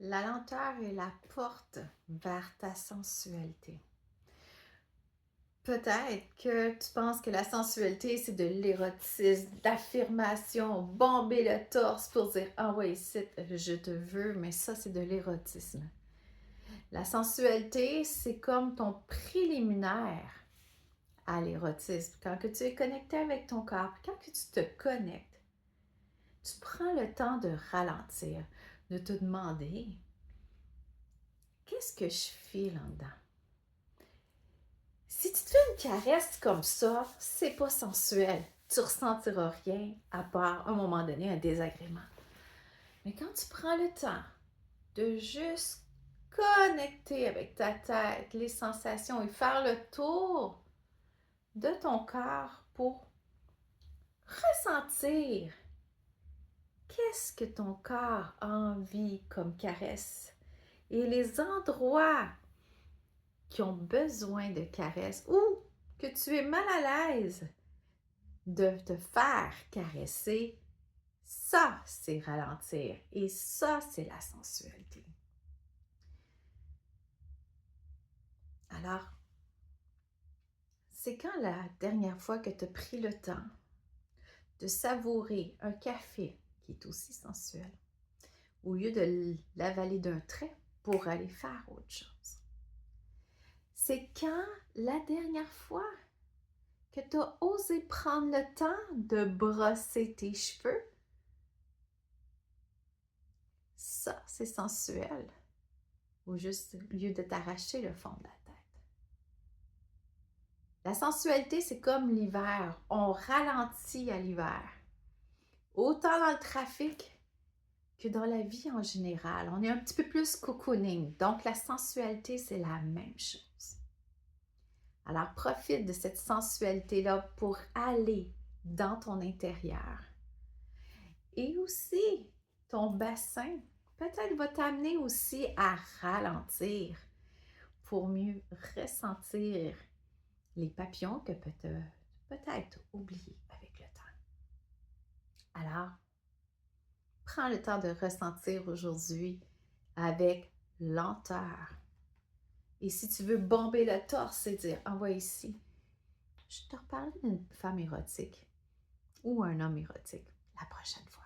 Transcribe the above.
La lenteur est la porte vers ta sensualité. Peut-être que tu penses que la sensualité, c'est de l'érotisme, de l'affirmation, bomber le torse pour dire « Ah ouais, ici, je te veux », mais ça, c'est de l'érotisme. La sensualité, c'est comme ton préliminaire à l'érotisme. Quand que tu es connecté avec ton corps, quand que tu te connectes, tu prends le temps de ralentir, de te demander « Qu'est-ce que je file en dedans? » Si tu te fais une caresse comme ça, c'est pas sensuel. Tu ressentiras rien à part, à un moment donné, un désagrément. Mais quand tu prends le temps de juste connecter avec ta tête, les sensations et faire le tour de ton corps pour ressentir qu'est-ce que ton corps a envie comme caresse et les endroits qui ont besoin de caresses ou que tu es mal à l'aise de te faire caresser, ça, c'est ralentir et ça, c'est la sensualité. Alors, c'est quand la dernière fois que tu as pris le temps de savourer un café qui est aussi sensuel, au lieu de l'avaler d'un trait pour aller faire autre chose? C'est quand la dernière fois que tu as osé prendre le temps de brosser tes cheveux? Ça, c'est sensuel. Ou juste au lieu de t'arracher le fond de la tête. La sensualité, c'est comme l'hiver. On ralentit à l'hiver. Autant dans le trafic que dans la vie en général. On est un petit peu plus cocooning. Donc, la sensualité, c'est la même chose. Alors, profite de cette sensualité-là pour aller dans ton intérieur. Et aussi, ton bassin, peut-être va t'amener aussi à ralentir pour mieux ressentir les papillons que peut-être oubliés avec le temps. Alors, prends le temps de ressentir aujourd'hui avec lenteur. Et si tu veux bomber le torse et dire « Envoie ici », je te reparlerai d'une femme érotique ou un homme érotique la prochaine fois.